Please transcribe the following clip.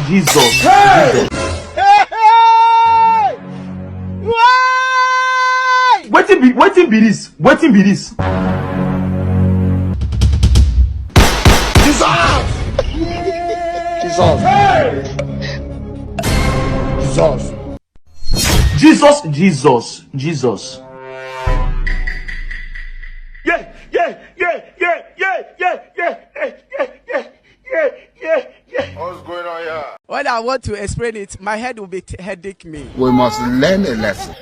Jesus. Hey! Jesus. Why? Waiting be this. Waiting be this. Jesus! Jesus! Hey! Jesus! Jesus, Jesus, Jesus. Yeah, yeah, yeah, yeah, yeah, yeah, yeah, yeah, yeah, yeah, yeah, yeah, yeah. What's going on here? When I want to explain it, my head will be headache me. We must learn a lesson.